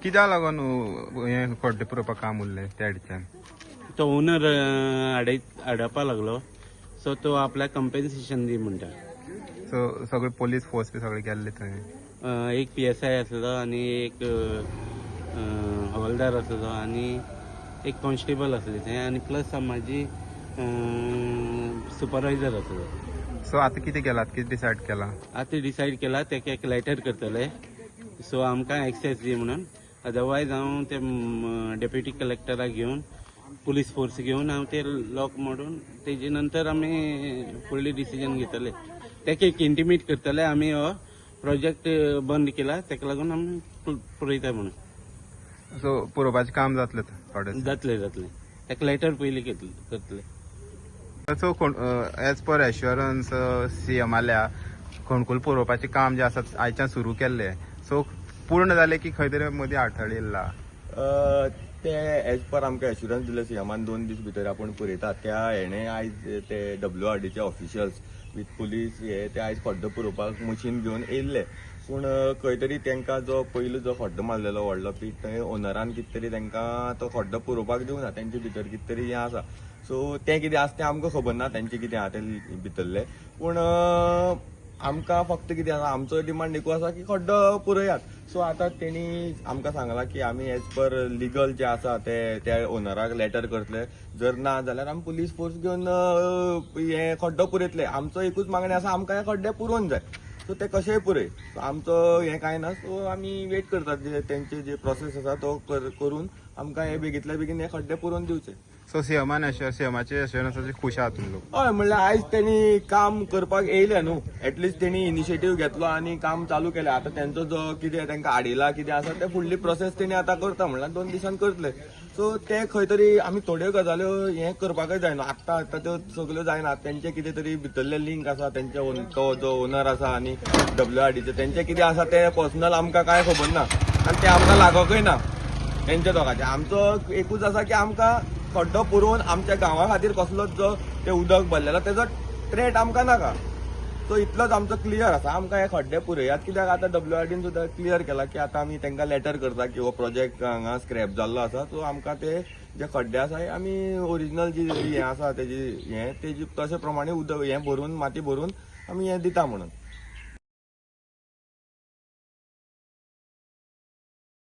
कित्याक लागून हे खड्डे पुरोवपाक काम उरलें त्या दिसान? तो ओनर अडपा लागलो, सो तो आपल्याक कंपेन्सेशन दी म्हणटा. सो सगळे पोलीस फोर्स बी सगळे गेल्ले थंय? एक PSI आसलो आनी एक हवालदार आसलो आनी एक कॉन्स्टेबल आसले थंय आनी प्लस म्हाजी सुपरवायझर आसलो. सो आतां कितें केलां, कितें डिसायड केलां? आतां डिसायड केला तेका एक लेटर करतले, सो आमकां एक्सेस दी म्हणून. अदरवायज हांव ते डेप्युटी कलेक्टराक घेवन पुलीस फोर्स घेवन हांव ते लॉक मोडून तेजे नंतर आमी फुडली डिसिजन घेतले. तेका एक इंटिमेट करतले आमी हो प्रोजेक्ट बंद केला तेका लागून आमी पुरयता म्हणून. सो पुरोवपाचें काम जातलें थोडें? जातले तेका लेटर पयलीं करतले. So as per assurance CM आल्या खोणकूल पुरोवपाचें काम जें आसा आयच्यान सुरू केल्लें, सो पूर्ण जालें की खंय तरी मदीं आडथळो येयला? ते एज पर आमकां एश्युरन्स दिले CMन 2 दीस भितर आपण पुरयतात. त्या हेणे आयज ते WRDचे ऑफिशियल्स विथ पुलीस ते आयज खड्डो पुरोवपाक मशीन घेवन येयल्ले. पूण खंय तरी तांकां जो पयलो जो खड्डो मारलेलो व्हडलो पीट थंय ओनरान कितें तरी तांकां तो खड्डो पुरोवपाक दिवना. तेंचे भितर कितें तरी हें आसा. सो तें कितें आसा तें आमकां खबर ना तेंचें कितें आहा तें भितरलें. पूण आमकां फक्त कितें आसा, आमचो डिमांड एकूच आसा की खड्डो पुरयात. सो आतां तेणी आमकां सांगलां की आमी एज पर लिगल जे आसा ते त्या ओनराक लेटर करतले. जर ना जाल्यार आमी पुलीस फोर्स घेवन हे खड्डो पुरयतले. आमचो एकूच मागणी आसा, आमकां हे खड्डे पुरोवन जाय. सो ते कशेंय पुरय. सो आमचो हें कांय ना. सो आमी वेट करतात तेंचे जे प्रोसेस आसा तो करून आमकां हे बेगींतल्या बेगीन हे खड्डे पुरोवन दिवचे. सो CMचे एश्युरन्साचे खूश आहात तुमी लोक? हय, म्हणल्यार आयज तेणी काम करपाक येयले न्हू. एटलिस्ट तेणी इनिशिएटीव घेतलो आनी काम चालू केलें. आतां तेंचो जो कितें तांकां आडिला कितें आसा ते फुडली प्रोसेस तेणी आतां करता. म्हणल्यार 2 दिसान करतले. सो ते खंय तरी आमी थोड्यो गजाल्यो हें करपाकय जायना. आतां त्यो सगल्यो जायना. तेंचे कितें तरी भितरले लिंक आसा तेंचे तो जो ओनर आसा आनी WRDचे तेंचे कितें आसा ते पर्सनल आमकां कांय खबर ना आनी ते आमकां लागोकय ना तेंच्या दोगांचे. आमचो एकूच आसा की आमकां खड्डो पुरोवन आमच्या गांवा खातीर कसलोच जो ते उदक भरलेलो तेजो थ्रेट आमकां नाका. सो इतलोच आमचो क्लियर आसा. आमकां हे खड्डे पुरयात. कित्याक आतां WRDन सुद्दां क्लियर केला की आतां आमी तांकां लेटर करता की हो प्रोजेक्ट हांगा स्क्रॅप जाल्लो आसा. सो आमकां ते जे खड्डे आसा हे आमी ओरिजिनल जी हें आसा तेजी तशे प्रमाणे उदक हें भरून माती भरून आमी हें दिता म्हणून.